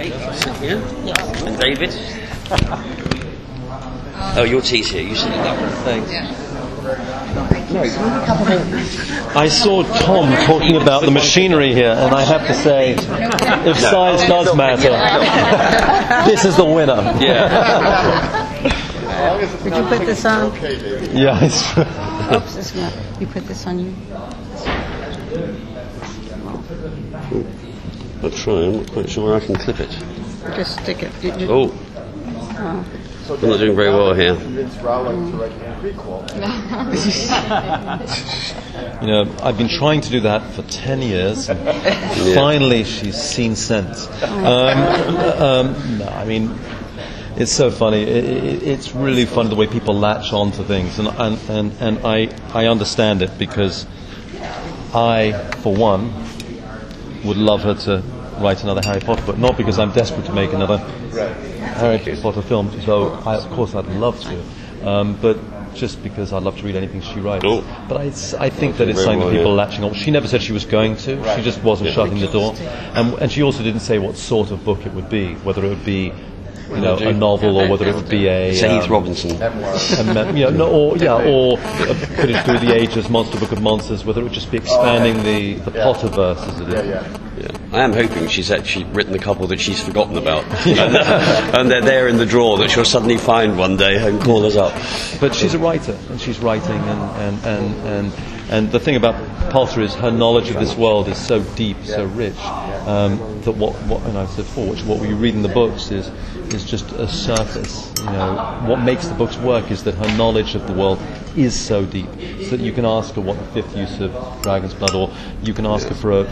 Yeah. And David. Oh, your tea's here. You sit in that one. Thanks. I saw Tom talking about the machinery here, and I have to say, if size does matter, this is the winner. Yeah. Did you put this on? Yeah. Oops, it's not. You put this on you? I'll try. I'm not quite sure I can clip it. Just stick it. Oh. I'm not doing very well here. You know, I've been trying to do that for 10 years. And finally, she's seen sense. No, I mean, it's so funny. It's really funny the way people latch on to things, and I understand it, because I, for one, would love her to write another Harry Potter book, not because I'm desperate to make another Harry Potter film, though of course I'd love to, but just because I'd love to read anything she writes. Oh. But I think that it's something that people are latching on. She never said she was going to. She just wasn't shutting the door, and she also didn't say what sort of book it would be, whether it would be, you know, a novel, or whether it would be a Heath Robinson. or finish through the Ages, Monster Book of Monsters, whether it would just be expanding the Potterverse as it is. Yeah. I am hoping she's actually written a couple that she's forgotten about, and they're there in the drawer that she'll suddenly find one day and call us up. But she's a writer, and she's writing, and the thing about Potter is her knowledge of this world is so deep, so rich, that what and I said before, what we read in the books is just a surface. You know, what makes the books work is that her knowledge of the world is so deep, so that you can ask her what the fifth use of dragon's blood, or you can ask her for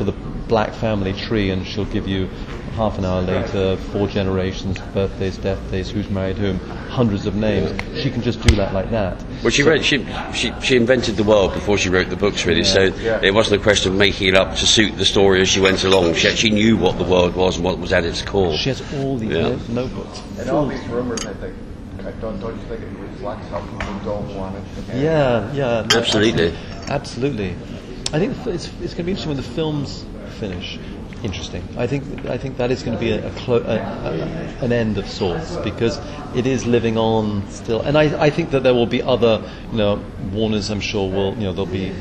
the Black family tree, and she'll give you half an hour later 4 generations, birthdays, death days, who's married whom, hundreds of names. She can just do that like that. Well, she invented the world before she wrote the books, really. So it wasn't a question of making it up to suit the story as she went along. She actually knew what the world was and what was at its core. She has all these notebooks. And all these rumors, I think. Don't you think it reflects how people don't want it to end? Yeah. No, Absolutely. I think it's going to be interesting when the films finish. Interesting. I think that is going to be an end of sorts, because it is living on still. And I think that there will be other, you know, Warners, I'm sure will, you know, there'll be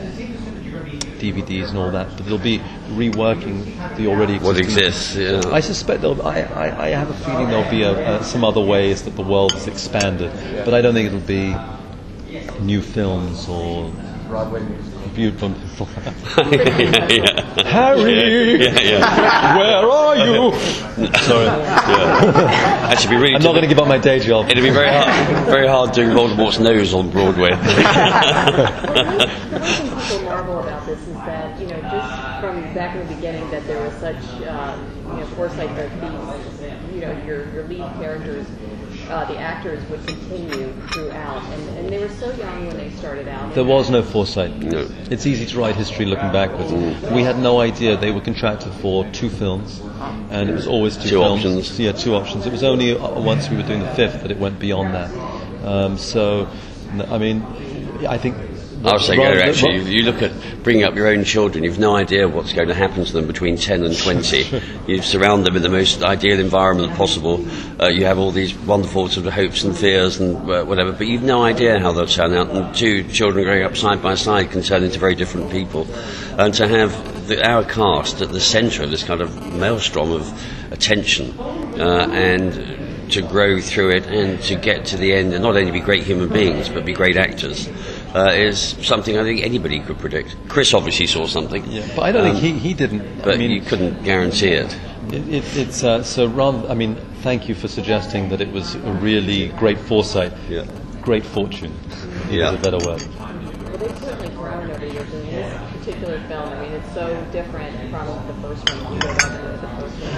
DVDs and all that, but they'll be reworking the already existing. What exists, yeah. I suspect I have a feeling there'll be some other ways that the world is expanded, but I don't think it'll be new films or viewed from Harry, where are you? Sorry. Actually, be really. I'm not going to give up my day job. It'd be very hard doing Voldemort's nose on Broadway. One thing people marvel about this is that, you know, just from back in the beginning, that there was such, foresight that these, you know, your lead characters, the actors would continue throughout, and they were so young when they started out. There was no foresight. No. It's easy to write history looking backwards. We had no idea. They were contracted for 2 films, and it was always 2 films. Options. Yeah, 2 options. It was only once we were doing the 5th that it went beyond that. So, I mean, I think. I was saying, actually, you look at bringing up your own children, you've no idea what's going to happen to them between 10 and 20. You surround them in the most ideal environment possible. You have all these wonderful sort of hopes and fears and whatever, but you've no idea how they'll turn out. And 2 children growing up side by side can turn into very different people. And to have our cast at the centre of this kind of maelstrom of attention and to grow through it and to get to the end and not only be great human beings but be great actors is something I think anybody could predict. Chris obviously saw something. Yeah, but I don't think he didn't. But I mean, you couldn't guarantee it. It's so rather. I mean, thank you for suggesting that it was a really great foresight. Yeah. Great fortune. Yeah. Is a better word. Well, they've certainly grown over the years. In this particular film, I mean, it's so different from the first one. You go back to the first one.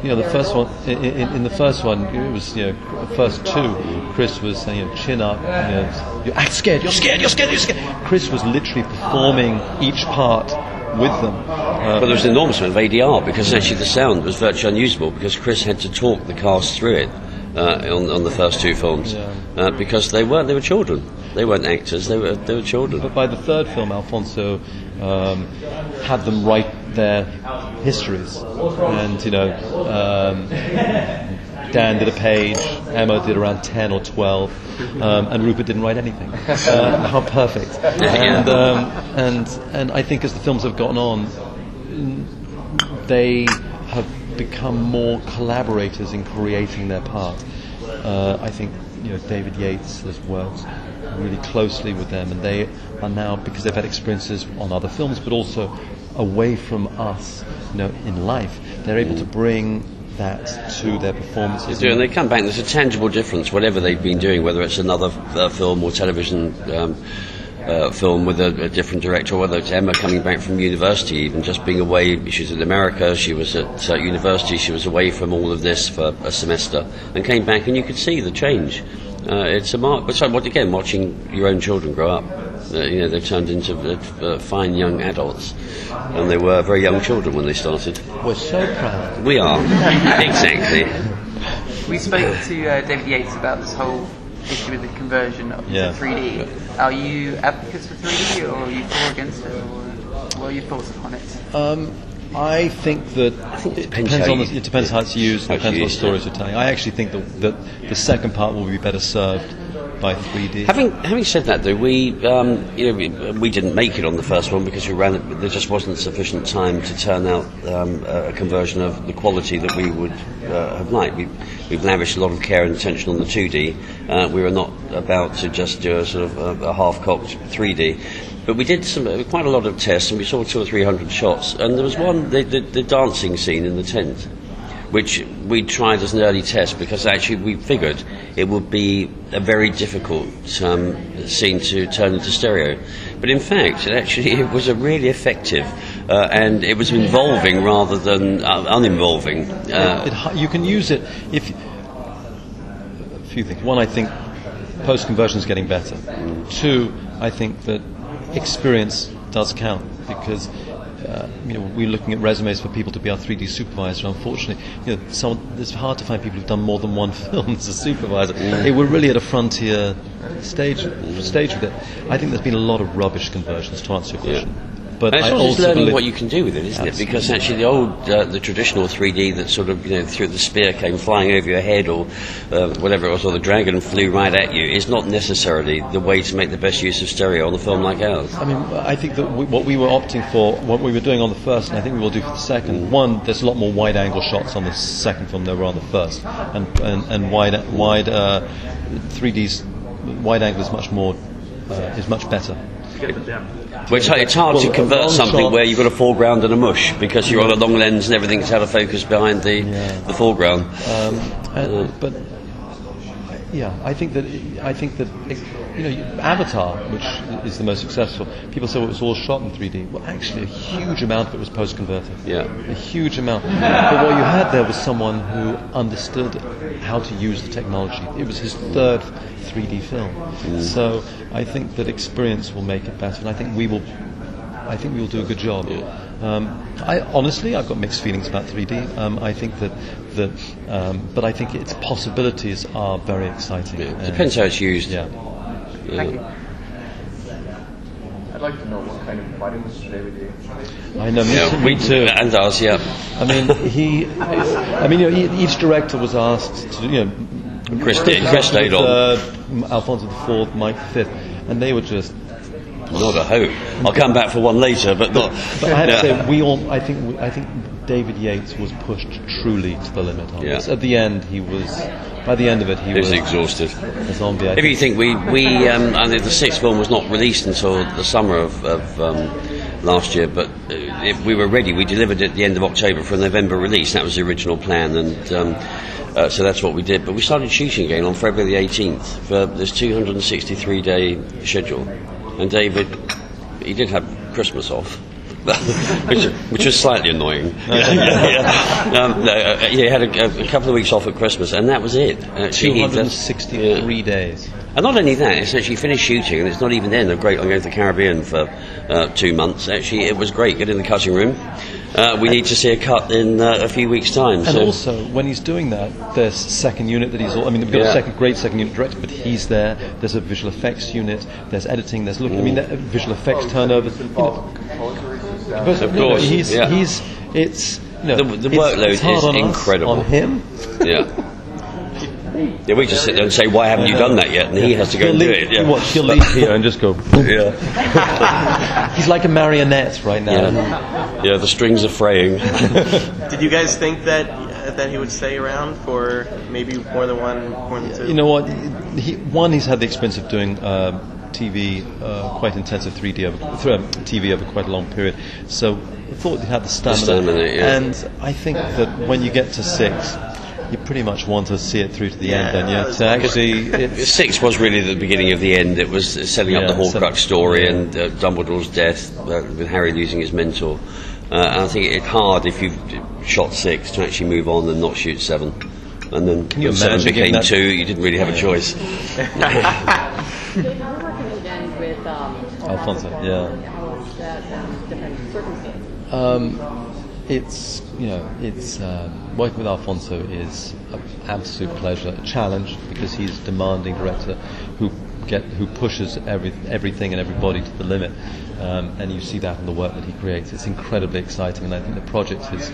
You know, the first one. In the first one, it was, you know, the first 2. Chris was saying, you know, chin up. You know, you act scared. You're scared. You're scared. You're scared. Chris was literally performing each part with them. But there was an enormous amount of ADR because actually the sound was virtually unusable because Chris had to talk the cast through it on the first 2 films because they were children. They weren't actors. They were children. But by the 3rd film, Alfonso had them write their histories, and Dan did a page, Emma did around 10 or 12, and Rupert didn't write anything. How perfect! And I think as the films have gone on, they have become more collaborators in creating their part. I think David Yates has worked really closely with them, and they are now, because they've had experiences on other films, but also away from us, in life, they're able to bring that to their performances. They do, and they come back. There's a tangible difference, whatever they've been doing, whether it's another film or television film with a different director, or whether it's Emma coming back from university, even just being away. She was in America, she was at university, she was away from all of this for a semester, and came back, and you could see the change. It's a mark. But so, again, watching your own children grow up, they've turned into fine young adults, and they were very young children when they started. We're so proud. We are. Exactly. We spoke to David Yates about this whole issue with the conversion of to 3D. Are you advocates for 3D, or are you for or against it, or what are your thoughts on it? I think that it depends how it's used, it depends what stories you're telling. I actually think that the second part will be better served by 3D. Having said that, though, we didn't make it on the first one because there just wasn't sufficient time to turn out a conversion of the quality that we would have liked. We've lavished a lot of care and attention on the 2D. We were not about to just do a sort of a half-cocked 3D. But we did quite a lot of tests, and we saw 200 or 300 shots. And there was one, the dancing scene in the tent, which we tried as an early test because actually we figured it would be a very difficult scene to turn into stereo. But in fact, it was a really effective, and it was involving rather than uninvolving. You can use it if... A few things. One, I think post-conversion is getting better. Two, I think that experience does count, because we're looking at resumes for people to be our 3D supervisor. Unfortunately, it's hard to find people who've done more than one film as a supervisor. We're really at a frontier stage with it. I think there's been a lot of rubbish conversions, to answer your question. But and it's I also also learning what you can do with it, isn't Absolutely. it? Because actually the traditional 3D that sort of, through the spear came flying over your head, or whatever it was, or the dragon flew right at you, is not necessarily the way to make the best use of stereo on a film like ours. I mean, I think that what we were opting for, what we were doing on the first, and I think we will do for the second. One, there's a lot more wide-angle shots on the second film than there were on the first, and wide 3D's wide angle is much better. Well, it's hard to convert something where you've got a foreground and a mush, because you're on a long lens and everything's out of focus behind the foreground. But I think that Avatar, which is the most successful, people say it was all shot in 3D. Well, actually, a huge amount of it was post-converted. Yeah, a huge amount. But what you had there was someone who understood how to use the technology. It was his third 3D film. So I think that experience will make it better, and I think we will do a good job. I've got mixed feelings about 3D. I think but I think its possibilities are very exciting. It depends how it's used. Thank you. I'd like to know what kind of body was David Yates. I know, me too. And us, yeah. I mean, each director was asked to, Chris stayed on. Alfonso IV, Mike V, and they were just not a hope. I'll come back for one later, but not. But I have to say, I think David Yates was pushed truly to the limit on this. At the end, by the end of it, he was exhausted. A zombie. If you think I think the sixth film was not released until the summer of last year, but we were ready. We delivered it at the end of October for a November release. That was the original plan, and so that's what we did. But we started shooting again on February the 18th for this 263-day schedule. And David, he did have Christmas off, which was slightly annoying. He had a couple of weeks off at Christmas, and that was it. 263 days. And not only that, it's actually finished shooting, and it's not even then. I'm going to the Caribbean for 2 months. Actually, it was great. Get in the cutting room. We need to see a cut in a few weeks' time. And also, when he's doing that, there's a second unit that we've got a great second unit director, but he's there. There's a visual effects unit. There's editing. There's visual effects turnover. Composer is But, of course, he's it's the workload it's hard is on incredible. On him, yeah. Yeah, we just sit there and say, why haven't you done that yet? And he has to go and do it. Yeah. He'll leave here and just go. Yeah. He's like a marionette right now. Yeah, the strings are fraying. Did you guys think that he would stay around for maybe more than two? You know what? He's had the experience of doing TV, quite intensive 3D TV over quite a long period. So I thought he had the stamina. And I think that when you get to 6, you pretty much want to see it through to the end, don't you? So actually, 6 was really the beginning of the end. It was setting up the Horcrux story and Dumbledore's death with Harry losing his mentor. And I think it's hard if you've shot 6 to actually move on and not shoot 7. And then when 7 became 2, you didn't really have a choice. So you're working again with Alfonso. How was that different circumstances? It's working with Alfonso is an absolute pleasure, a challenge, because he's a demanding director who pushes everything and everybody to the limit, and you see that in the work that he creates. It's incredibly exciting, and I think the project it's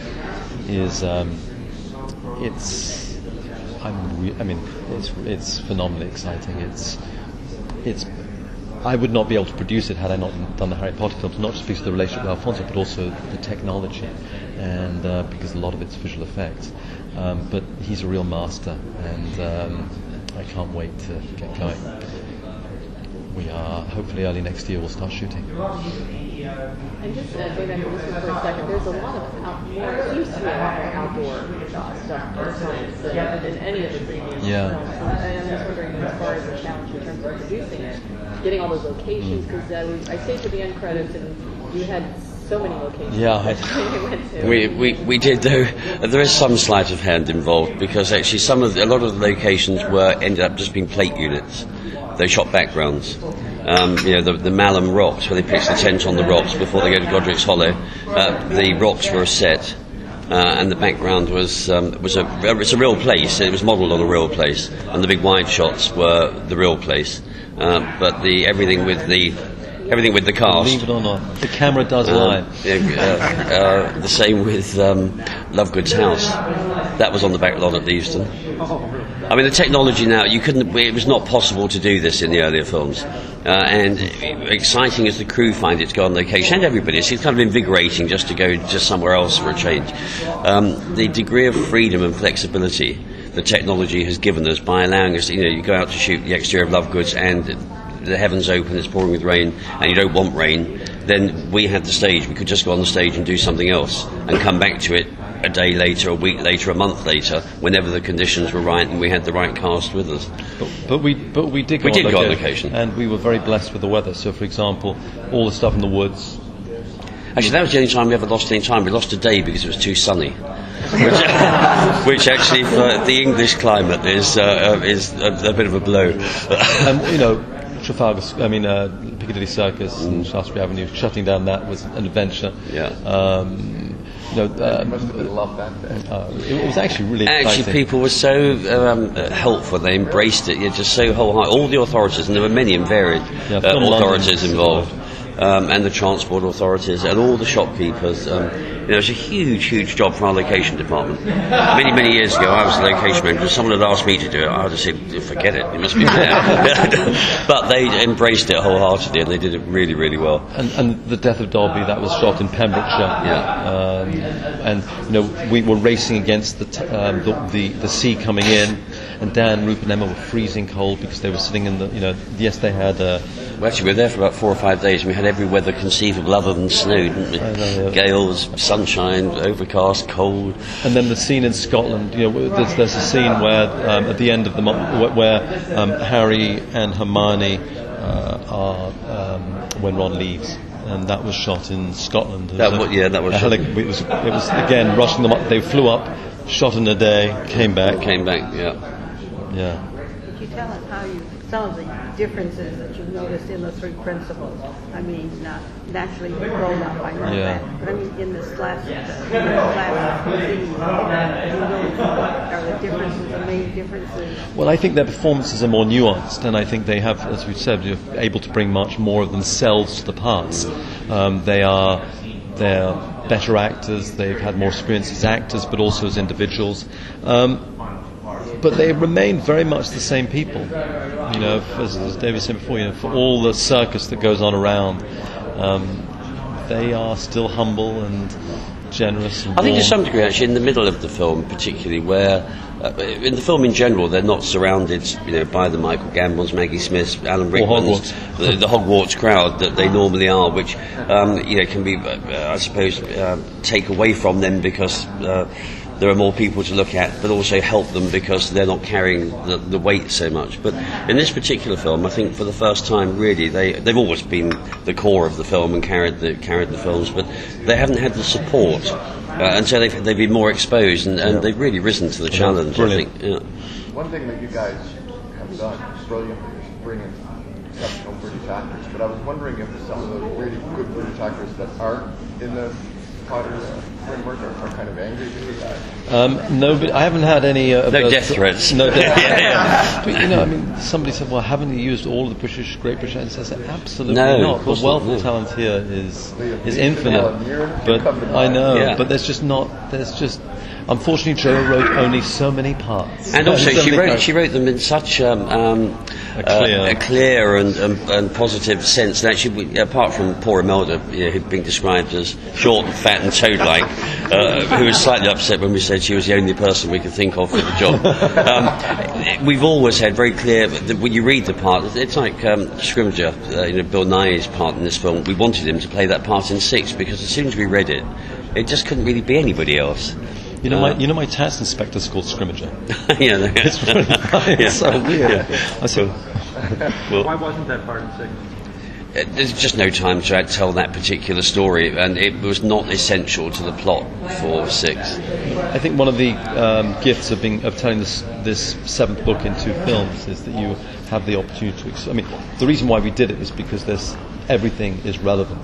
phenomenally exciting. It's I would not be able to produce it had I not done the Harry Potter films, not just because of the relationship with Alfonso, but also the technology, and because a lot of it's visual effects. But he's a real master, and I can't wait to get going. We are, hopefully early next year, we'll start shooting. And just going back to this for a second, there's a lot of used to be a lot more outdoor stuff than any of the previous films. And I'm just wondering, as far as the challenge in terms of producing it, getting all those locations, because I stayed to the end credits and you had so many locations. We did, though. There is some sleight of hand involved, because actually a lot of the locations ended up just being plate units. They shot backgrounds. The Malham rocks, where they pitched the tent on the rocks before they go to Godric's Hollow. The rocks were a set, and the background was it's a real place. It was modelled on a real place, and the big wide shots were the real place. But everything with the cast. Believe it or not, the camera does lie. The same with Lovegood's house. That was on the back lawn at Leavesden. I mean, the technology now, it was not possible to do this in the earlier films. And exciting as the crew find it to go on location, and everybody, it's kind of invigorating just to go just somewhere else for a change. The degree of freedom and flexibility the technology has given us by allowing us, you go out to shoot the exterior of Lovegoods and the heavens open, it's pouring with rain, and you don't want rain, then we had the stage. We could just go on the stage and do something else and come back to it a day later, a week later, a month later, whenever the conditions were right and we had the right cast with us. But we did go on location, and we were very blessed with the weather. So, for example, all the stuff in the woods. Actually, that was the only time we ever lost any time. We lost a day because it was too sunny, which actually for the English climate is a bit of a blow. Trafalgar, Piccadilly Circus and Shaftesbury Avenue, shutting down that was an adventure. Yeah. It was actually really exciting. People were so helpful. They embraced it. Just so wholeheartedly. All the authorities, and there were many and varied authorities involved. And the transport authorities and all the shopkeepers. It was a huge job for our location department. Many years ago, I was the location manager. Someone had asked me to do it. I would have said, "Forget it. It must be there." But they embraced it wholeheartedly, and they did it really, really well. And the Death of Dobby, that was shot in Pembrokeshire. Yeah. We were racing against the sea coming in. And Dan, Rupert and Emma were freezing cold because they were sitting in yes, they had... Well, actually, we were there for about 4 or 5 days, and we had every weather conceivable other than snow, didn't we? Gales, sunshine, overcast, cold. And then the scene in Scotland, there's a scene where, at the end of the month, where Harry and Hermione are when Ron leaves. And that was shot in Scotland. That was shot. It was again, rushing them up. They flew up, shot in a day, came back. Yeah. Could you tell us some of the differences that you've noticed in the 3 principles? I mean, naturally you've grown up, I know that. But I mean, in this last scene, are the differences, the main differences? Well, I think their performances are more nuanced, and I think they have, as we've said, able to bring much more of themselves to the parts. They are they're better actors, they've had more experience as actors, but also as individuals. But they remain very much the same people. You know, as David said before, you know, for all the circus that goes on around, they are still humble and generous and I think warm. to some degree, actually, in the middle of the film, particularly where, in the film in general, they're not surrounded, you know, by the Michael Gambons, Maggie Smiths, Alan Rickmans, the Hogwarts crowd that they normally are, which you know, can be, I suppose, take away from them because there are more people to look at, but also help them because they're not carrying the weight so much. But in this particular film, I think for the first time, really, they've always been the core of the film and carried the films, but they haven't had the support, and so they've been more exposed, and they've really risen to the challenge. Brilliant. I think. Yeah. One thing that you guys have done brilliantly is bring in exceptional British actors, but I was wondering if some of the really good British actors that aren't in the Potter's framework are kind of angry with you guys. No, but I haven't had any No death threats. No death threats. But you know, I mean, somebody said, "Well, haven't you used all of the great British actors?" I said, "Absolutely No, not. The wealth of talent here is infinite." But I know, but there's just. Unfortunately, Jo wrote only so many parts. And also, she wrote them in such a clear and positive sense. And actually, apart from poor Imelda, you know, who'd been described as short, fat, and toad-like, who was slightly upset when we said she was the only person we could think of for the job. We've always had very clear that when you read the part, it's like Scrimger, you know, Bill Nighy's part in this film. We wanted him to play that part in 6 because as soon as we read it, it just couldn't really be anybody else. You know, my tax inspector's called Scrimger. Yeah, it's really funny. It's so weird. Yeah. I said, well, why wasn't that part in 6? There's just no time to tell that particular story, and it was not essential to the plot for 6. I think one of the gifts of telling this 7th book in 2 films is that you have the opportunity to. I mean, the reason why we did it is because everything is relevant,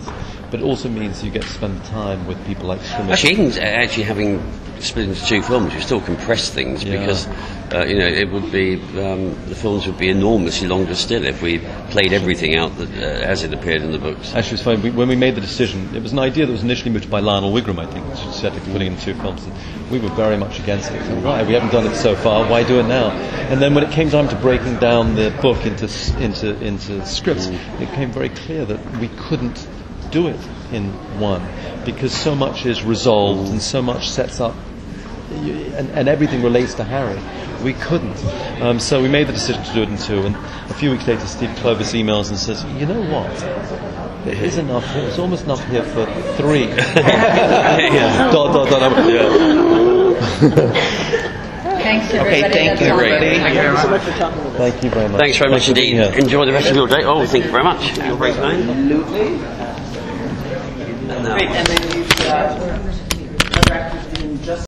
but it also means you get to spend time with people like Scrimger. Actually, even actually having split into 2 films, you still compress things because you know, it would be the films would be enormously longer still if we played everything out as it appeared in the books. Actually, it's funny. When we made the decision, it was an idea that was initially moved by Lionel Wigram, I think, who said putting it in 2 films. And we were very much against it. So, why? We haven't done it so far. Why do it now? And then when it came time to breaking down the book into scripts, it became very clear that we couldn't do it in 1 because so much is resolved and so much sets up and everything relates to Harry. We couldn't. So we made the decision to do it in 2, and a few weeks later Steve Clovis emails and says, "You know what? There is enough here. There's almost enough here for 3. Thanks, everybody. Okay, thank you, everybody. Thank you very much. so much for talking with us. Thank you very much. Thanks very much indeed. Enjoy the rest of your day. Oh, thank you very much. Have a great time. Absolutely. Great, and then you